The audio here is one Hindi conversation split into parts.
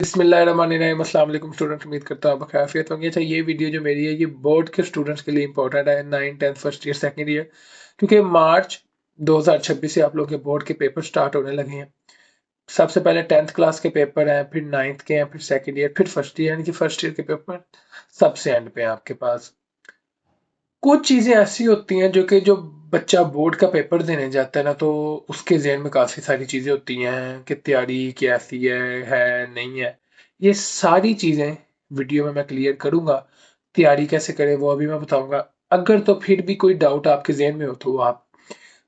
बिस्मिल्लाहिर्रहमानिर्रहीम। अस्सलाम वालेकुम स्टूडेंट, उम्मीद करता हूँ आप खैरियत होंगे। अच्छा, ये वीडियो जो मेरी है ये बोर्ड के स्टूडेंट्स के लिए इंपॉर्टेंट है, 9 10 फर्स्ट ईयर सेकंड ईयर, क्योंकि मार्च 2026 से आप लोगों के बोर्ड के पेपर स्टार्ट होने लगे हैं। सबसे पहले 10th क्लास के पेपर हैं, फिर 9th के हैं, फिर सेकंड ईयर, फिर फर्स्ट ईयर, यानी कि फर्स्ट ईयर के पेपर सबसे एंड पे हैं आपके पास। कुछ चीजें ऐसी होती हैं जो बच्चा बोर्ड का पेपर देने जाता है ना, तो उसके ज़हन में काफी सारी चीजें होती हैं कि तैयारी कैसी है नहीं है। ये सारी चीजें वीडियो में मैं क्लियर करूंगा। तैयारी कैसे करें वो अभी मैं बताऊंगा। अगर तो फिर भी कोई डाउट आपके ज़हन में हो तो वो आप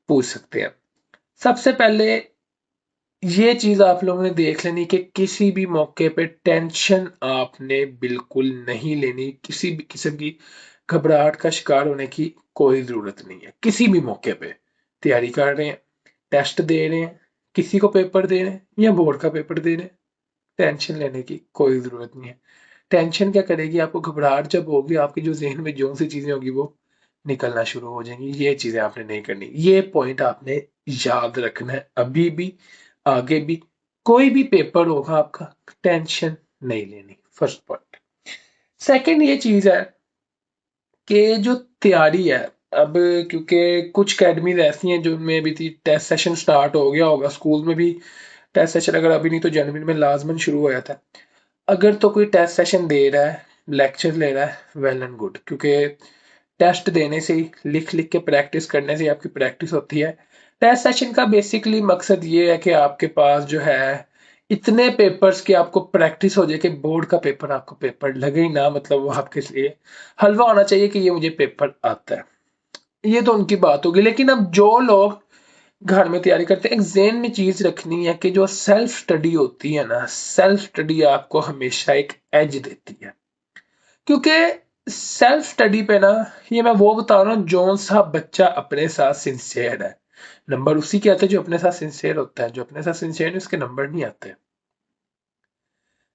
पूछ सकते हैं। सबसे पहले ये चीज आप लोगों ने देख लेनी कि किसी भी मौके पे टेंशन आपने बिल्कुल नहीं लेनी। किसी भी किस्म की घबराहट का शिकार होने की कोई जरूरत नहीं है। किसी भी मौके पे तैयारी कर रहे हैं, टेस्ट दे रहे हैं, किसी को पेपर दे रहे हैं या बोर्ड का पेपर दे रहे हैं, टेंशन लेने की कोई जरूरत नहीं है। टेंशन क्या करेगी? आपको घबराहट जब होगी, आपकी जो जहन में जो सी चीजें होगी वो निकलना शुरू हो जाएंगी। ये चीजें आपने नहीं करनी। ये पॉइंट आपने याद रखना है अभी भी, आगे भी। कोई भी पेपर होगा आपका, टेंशन नहीं लेनी, फर्स्ट पॉइंट। सेकंड ये चीज है कि जो तैयारी है, अब क्योंकि कुछ अकेडमीज ऐसी हैं जिनमें अभी टेस्ट सेशन स्टार्ट हो गया होगा। स्कूल में भी टेस्ट सेशन अगर अभी नहीं तो जनवरी में लाजमन शुरू हो जाता है। अगर तो कोई टेस्ट सेशन दे रहा है, लेक्चर ले रहा है, वेल एंड गुड, क्योंकि टेस्ट देने से ही, लिख लिख के प्रैक्टिस करने से ही आपकी प्रैक्टिस होती है। टेस्ट सेशन का बेसिकली मकसद ये है कि आपके पास जो है इतने पेपर्स की आपको प्रैक्टिस हो जाए कि बोर्ड का पेपर आपको पेपर लगे ही ना, मतलब वो आपके लिए हलवा होना चाहिए कि ये मुझे पेपर आता है। ये तो उनकी बात होगी। लेकिन अब जो लोग घर में तैयारी करते हैं, एक ज़हन में चीज रखनी है कि जो सेल्फ स्टडी होती है ना, सेल्फ स्टडी आपको हमेशा एक एज देती है। क्योंकि सेल्फ स्टडी पे ना, ये मैं वो बता रहा हूँ, जो सा बच्चा अपने साथ सिंसियर है, नंबर उसी के आते हैं जो अपने साथ सिंसियर होता है। जो अपने साथ सिंसियर है उसके नंबर नहीं आते।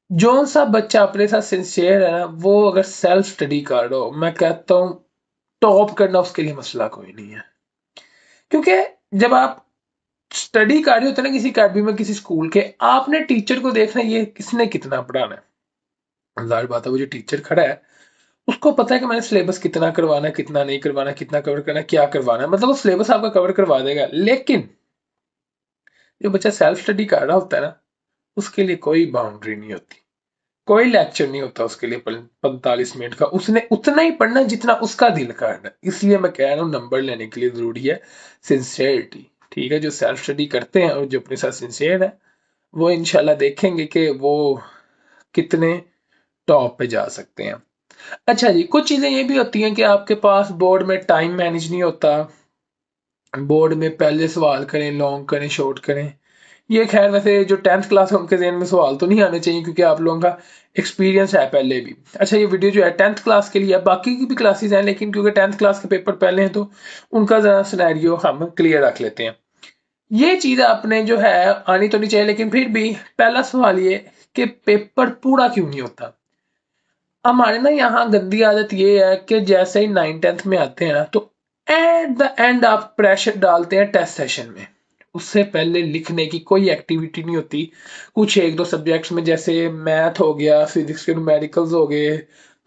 जो सा बच्चा अपने साथ सिंसियर है ना, वो अगर सेल्फ स्टडी कर रहा हो, मैं कहता हूँ टॉप करना उसके लिए मसला कोई नहीं है। क्योंकि जब आप स्टडी कर रहे होते हैं ना किसी अकेडमी में, किसी स्कूल के, आपने टीचर को देखना है ये किसने कितना पढ़ाना है। जाहिर बात है वो जो टीचर खड़ा है उसको पता है कि मैंने सिलेबस कितना करवाना है, कितना नहीं करवाना, कितना कवर करना है, क्या करवाना है। मतलब वो सिलेबस आपका कवर करवा देगा। लेकिन जो बच्चा सेल्फ स्टडी कर रहा होता है ना, उसके लिए कोई बाउंड्री नहीं होती, कोई लेक्चर नहीं होता उसके लिए 45 मिनट का। उसने उतना ही पढ़ना जितना उसका दिल करना है। इसलिए मैं कह रहा हूँ नंबर लेने के लिए जरूरी है सिंसियरिटी। ठीक है, जो सेल्फ स्टडी करते हैं और जो अपने साथ सिंसियर है, वो इंशाल्लाह देखेंगे कि वो कितने टॉप पे जा सकते हैं। अच्छा जी, कुछ चीजें ये भी होती हैं कि आपके पास बोर्ड में टाइम मैनेज नहीं होता। बोर्ड में पहले सवाल करें, लॉन्ग करें, शॉर्ट करें। ये खैर वैसे जो 10th क्लास है उनके ज़हन में सवाल तो नहीं आने चाहिए, क्योंकि आप लोगों का एक्सपीरियंस है पहले भी। अच्छा, ये वीडियो जो है 10th क्लास के लिए है, बाकी की भी क्लासेस हैं, लेकिन क्योंकि 10th क्लास के पेपर पहले हैं तो उनका जरा सिनेरियो हम क्लियर रख लेते हैं। ये चीज आपने जो है आनी तो नहीं चाहिए, लेकिन फिर भी पहला सवाल ये कि पेपर पूरा क्यों नहीं होता। हमारे ना यहाँ गंदी आदत ये है कि जैसे ही 9 10th में आते हैं ना, तो एट द एंड आप प्रेशर डालते हैं टेस्ट सेशन में। उससे पहले लिखने की कोई एक्टिविटी नहीं होती। कुछ एक दो सब्जेक्ट्स में, जैसे मैथ हो गया, फिजिक्स के न्यूमेरिकल्स हो गए,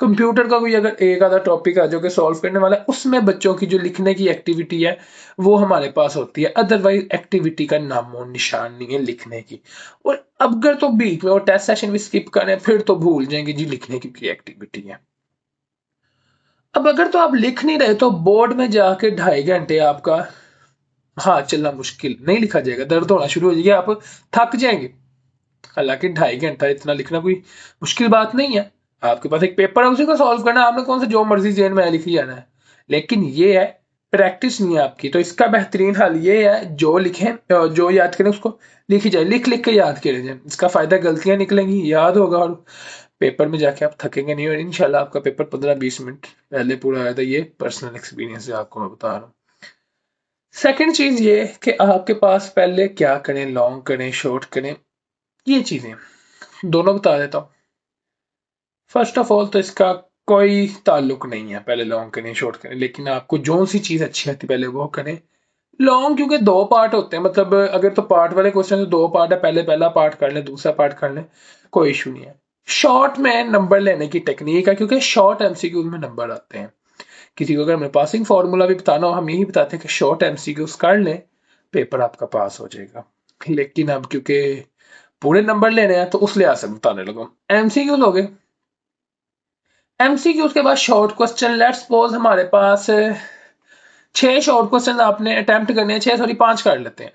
कंप्यूटर का कोई अगर एक आधा टॉपिक आ जो कि सॉल्व करने वाला है, उसमें बच्चों की जो लिखने की एक्टिविटी है वो हमारे पास होती है। अदरवाइज एक्टिविटी का नामो निशान नहीं है लिखने की। और अगर तो बीच में वो टेस्ट सेशन भी स्किप करें, फिर तो भूल जाएंगे जी लिखने की एक्टिविटी है। अब अगर तो आप लिख नहीं रहे तो बोर्ड में जाके 2.5 घंटे आपका हाथ चलना मुश्किल, नहीं लिखा जाएगा, दर्द होना शुरू हो जाएगा, आप थक जाएंगे। हालांकि 2.5 घंटा इतना लिखना कोई मुश्किल बात नहीं है। आपके पास एक पेपर है, उसी को सॉल्व करना, आपने कौन सा जो मर्जी जेन में लिखी जाना है। लेकिन ये है, प्रैक्टिस नहीं है आपकी। तो इसका बेहतरीन हल ये है, जो लिखें, जो याद करें उसको लिखी जाए, लिख लिख के याद करे जाए। इसका फायदा गलतियां निकलेंगी, याद होगा, और पेपर में जाके आप थकेंगे नहीं। और इंशाल्लाह आपका पेपर 15 20 मिनट पहले पूरा आया था। ये पर्सनल एक्सपीरियंस से आपको मैं बता रहा हूँ। सेकंड चीज ये कि आपके पास पहले क्या करें, लॉन्ग करें, शॉर्ट करें, ये चीजें दोनों बता देता हूँ। फर्स्ट ऑफ ऑल तो इसका कोई ताल्लुक नहीं है पहले लॉन्ग करें शॉर्ट करें, लेकिन आपको जो सी चीज अच्छी आती है पहले वो करें, लॉन्ग क्योंकि दो पार्ट होते हैं, मतलब अगर तो पार्ट वाले क्वेश्चन तो दो पार्ट है, पहले पहला पार्ट कर ले, दूसरा पार्ट कर ले, कोई इशू नहीं है। शॉर्ट में नंबर लेने की टेक्निक है, क्योंकि शॉर्ट एमसीक्यूज में नंबर आते हैं। किसी को अगर हमें पासिंग फार्मूला भी बताना हो, हम यही बताते हैं कि शॉर्ट एमसीक्यूज कर लें, पेपर आपका पास हो जाएगा। लेकिन अब क्योंकि पूरे नंबर लेने हैं तो उस लिहाज से बताने लगा। एमसीक्यूज हो गए। एमसीक्यूज के बाद शॉर्ट क्वेश्चन, लेट्स सपोज हमारे पास 6 शॉर्ट क्वेश्चन आपने अटेम्प्ट करने हैं, 6 सॉरी 5 कर लेते हैं।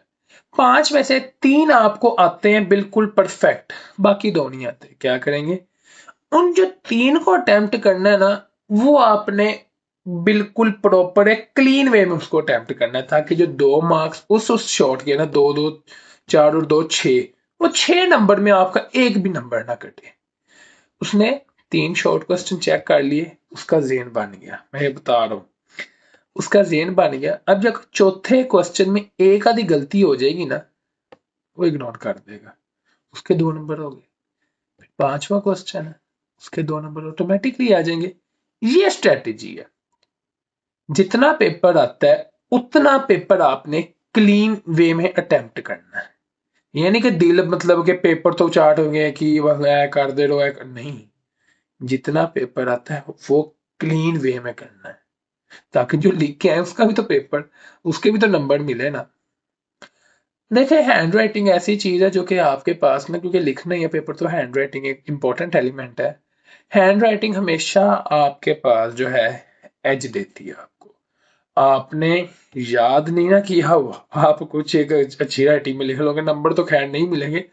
5 में से 3 आपको आते हैं बिल्कुल परफेक्ट, बाकी 2 नहीं आते, क्या करेंगे? उन जो 3 को अटेम्प्ट करना है ना, वो आपने बिल्कुल प्रॉपर है क्लीन वे में उसको अटेम्प्ट करना है, ताकि जो 2 मार्क्स उस शॉर्ट के ना, 2 2 4 और 2 6, वो 6 नंबर में आपका एक भी नंबर ना कटे। उसने 3 शॉर्ट क्वेश्चन चेक कर लिए, उसका ज़हन बन गया, मैं ये बता रहा हूँ, उसका ज़हन बन गया। अब जब चौथे क्वेश्चन में एक आधी गलती हो जाएगी ना, वो इग्नोर कर देगा, उसके 2 नंबर हो गए। पांचवा क्वेश्चन है, उसके 2 नंबर ऑटोमेटिकली आ जाएंगे। ये स्ट्रेटेजी है। जितना पेपर आता है उतना पेपर आपने क्लीन वे में अटेम्प्ट करना है। ये नहीं कि दिल मतलब के पेपर तो चार्ट हो गए कि बस ऐ कर दे रो, नहीं। जितना पेपर आता है वो क्लीन वे में करना है, ताकि जो लिख के आए उसका भी तो पेपर, उसके भी तो नंबर मिले ना। देखिए, हैंड राइटिंग ऐसी चीज है जो कि आपके पास ना, क्योंकि लिखना ही है पेपर, तो हैंड राइटिंग एक इंपॉर्टेंट एलिमेंट है। हैंड राइटिंग हमेशा आपके पास जो है एज देती है आपको। आपने याद नहीं ना किया हुआ, आप कुछ एक अच्छी राइटिंग में लिख लोगे, नंबर तो खैर नहीं मिलेंगे,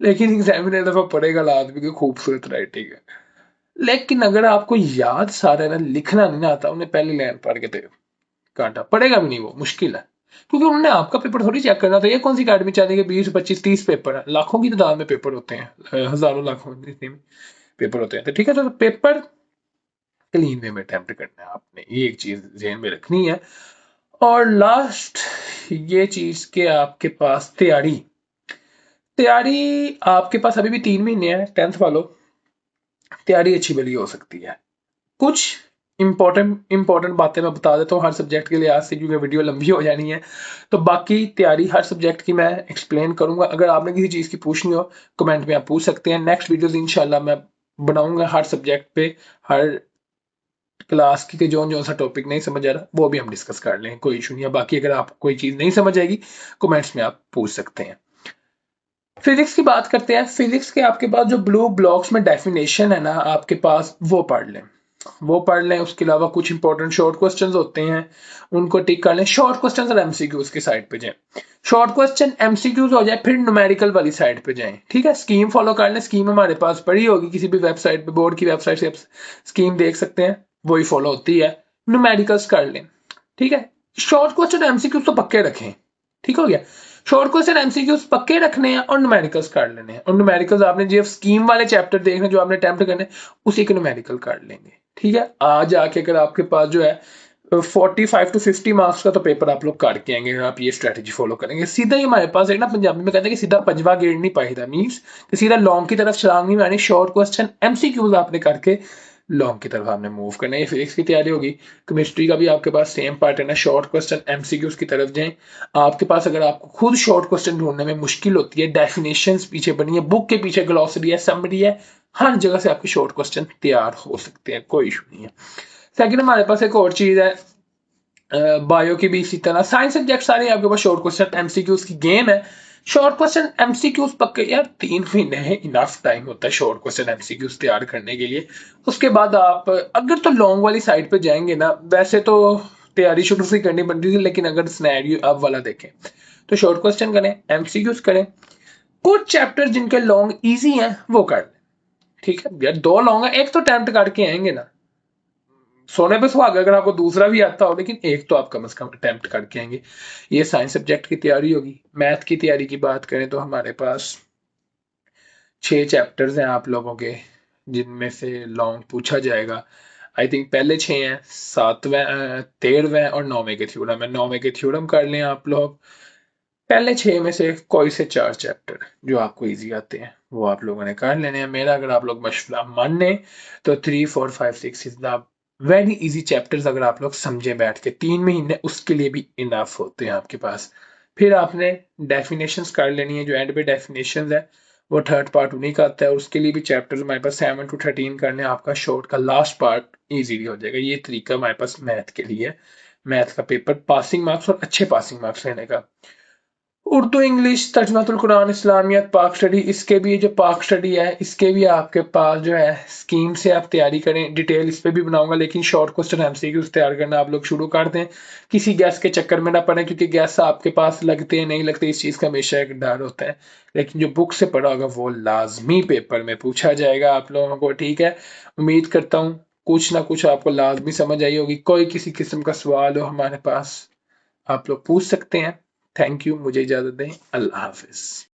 लेकिन एग्जामिनर दफा पढ़ेगा आदमी की खूबसूरत राइटिंग है। लेकिन अगर आपको याद सारा ना, लिखना नहीं ना आता, उन्हें पहली लाइन पढ़ के दे काटा, पढ़ेगा भी नहीं, वो मुश्किल है। क्योंकि उन्होंने आपका पेपर थोड़ी चेक करना था। ये कौन सी अकेडमी चल रही है 20 25 30 पेपर है, लाखों की तादाद में पेपर होते हैं, हजारों लाखों जितने में पेपर होते हैं, तो ठीक है, तो पेपर क्लीन वे में अटेम्प्ट करना है आपने, ये एक चीज ध्यान में रखनी है। और लास्ट ये चीज के आपके पास तैयारी, तैयारी आपके पास अभी भी 3 महीने है, 10th वालों, तैयारी अच्छी भली हो सकती है। कुछ इंपॉर्टेंट बातें मैं बता देता हूँ हर सब्जेक्ट के लिहाज से, क्योंकि वीडियो लंबी हो जानी है। तो बाकी तैयारी हर सब्जेक्ट की मैं एक्सप्लेन करूंगा। अगर आपने किसी चीज़ की पूछनी हो, कमेंट में आप पूछ सकते हैं। नेक्स्ट वीडियोस इंशाल्लाह मैं बनाऊंगा हर सब्जेक्ट पे, हर क्लास की जो जो सा टॉपिक नहीं समझ आ रहा वो भी हम डिस्कस कर लें, कोई इशू नहीं है। बाकी अगर आपको कोई चीज़ नहीं समझ आएगी, कमेंट्स में आप पूछ सकते हैं। फिजिक्स की बात करते हैं। फिजिक्स के आपके पास जो ब्लू ब्लॉक्स में डेफिनेशन है ना आपके पास, वो पढ़ लें, वो पढ़ लें। उसके अलावा कुछ इंपॉर्टेंट शॉर्ट क्वेश्चंस होते हैं, उनको टिक कर लें। शॉर्ट क्वेश्चंस और एमसीक्यूज की साइड पे जाएं। शॉर्ट क्वेश्चन एमसीक्यूज हो जाए, फिर न्यूमेरिकल वाली साइड पे जाएं, ठीक है। स्कीम फॉलो कर लें, स्कीम हमारे पास पड़ी होगी किसी भी वेबसाइट पे, बोर्ड की वेबसाइट से स्कीम देख सकते हैं, वही फॉलो होती है। न्यूमेरिकल्स कर लें, ठीक है। शॉर्ट क्वेश्चन एमसीक्यूज तो पक्के रखें, ठीक हो गया। शॉर्ट क्वेश्चन एमसीक्यूज पक्के रखने हैं और न्यूमेरिकल्स कर लेने हैं। और न्यूमेरिकल्स आपने जो स्कीम वाले चैप्टर देखने जो आपने अटेम्प्ट करने, उसी के न्यूमेरिकल कर लेंगे, ठीक है। आज आके अगर आपके पास जो है 45 to 50 मार्क्स का तो पेपर आप लोग करके आएंगे, अगर आप ये स्ट्रेटेजी फॉलो करेंगे। सीधा ही हमारे पास एक ना पंजाबी में कहते हैं कि सीधा पंजवा गेड़ नहीं पाईदा, मीन्स कि सीधा लॉन्ग की तरफ छलांग नहीं मारनी। शॉर्ट क्वेश्चन एमसीक्यूज आपने करके लॉन्ग की तरफ आपने मूव करना है। फिजिक्स की तैयारी होगी, केमिस्ट्री का भी आपके पास सेम पैटर्न है, शॉर्ट क्वेश्चन एमसीक्यूज की तरफ जाएं। आपके पास अगर आपको खुद शॉर्ट क्वेश्चन ढूंढने में मुश्किल होती है, डेफिनेशंस पीछे बनी है, बुक के पीछे ग्लॉसरी है, समरी है, हर जगह से आपके शॉर्ट क्वेश्चन तैयार हो सकते हैं, कोई इशू नहीं है। सेकंड हमारे पास एक और चीज है, बायो की भी इसी तरह। साइंस सब्जेक्ट सारे आपके पास शॉर्ट क्वेश्चन एमसीक्यूज की गेम है। शॉर्ट क्वेश्चन एमसीक्यूज पक्के यार, 3 महीने है, इनफ टाइम होता है शॉर्ट क्वेश्चन एमसीक्यूज तैयार करने के लिए। उसके बाद आप अगर तो लॉन्ग वाली साइड पे जाएंगे ना, वैसे तो तैयारी शुरू से करनी पड़ रही थी, लेकिन अगर स्नैरियो अब वाला देखें तो शॉर्ट क्वेश्चन करें, एमसीक्यूज करें। कुछ चैप्टर जिनके लॉन्ग इजी हैं वो कर लें, ठीक है यार। 2 लॉन्ग है, एक तो अटेम्प्ट करके आएंगे ना, सोने पे सुहागा अगर आपको दूसरा भी आता हो, लेकिन एक तो आप कम से कम अटेम्प्ट करके आएंगे। ये साइंस सब्जेक्ट की तैयारी होगी। मैथ की तैयारी की बात करें तो हमारे पास 6 चैप्टर्स हैं आप लोगों के, जिनमें से लॉन्ग पूछा जाएगा। आई थिंक पहले 6 हैं, 7वें 13वें और 9वें के थ्योरम है। 9वें के थ्योरम कर लें आप लोग। पहले 6 में से कोई से 4 चैप्टर जो आपको इजी आते हैं वो आप लोगों ने कर लेने हैं। मेरा अगर आप लोग मशवरा माने तो 3 4 5 6 is the very easy chapters अगर आप लोग समझे बैठ के, 3 महीने उसके लिए भी इनफ होते हैं आपके पास। फिर आपने डेफिनेशंस कर लेनी है, जो एंड पे डेफिनेशंस है वो थर्ड पार्ट उन्हीं का आता है, उसके लिए भी चैप्टर्स हमारे पास 7 to 13 करने, आपका शॉर्ट का लास्ट पार्ट इजीली हो जाएगा। ये तरीका हमारे पास मैथ के लिए है, मैथ का पेपर पासिंग मार्क्स और अच्छे पासिंग मार्क्स लेने का। उर्दू इंग्लिश तर्जमातुल कुरान इस्लामियत पाक स्टडी, इसके भी जो पाक स्टडी है इसके भी आपके पास जो है स्कीम से आप तैयारी करें, डिटेल इस पे भी बनाऊंगा, लेकिन शॉर्ट क्वेश्चन एमसीक्यूज तैयार करना आप लोग शुरू कर दें, किसी गैस के चक्कर में ना पड़े, क्योंकि गैस आपके पास लगते हैं नहीं लगते इस चीज़ का हमेशा एक डर होता है, लेकिन जो बुक से पढ़ा होगा वो लाजमी पेपर में पूछा जाएगा आप लोगों को। ठीक है, उम्मीद करता हूँ कुछ ना कुछ आपको लाजमी समझ आई होगी। कोई किसी किस्म का सवाल हो हमारे पास आप लोग पूछ सकते हैं। थैंक यू, मुझे इजाज़त दें। अल्लाह हाफिज़।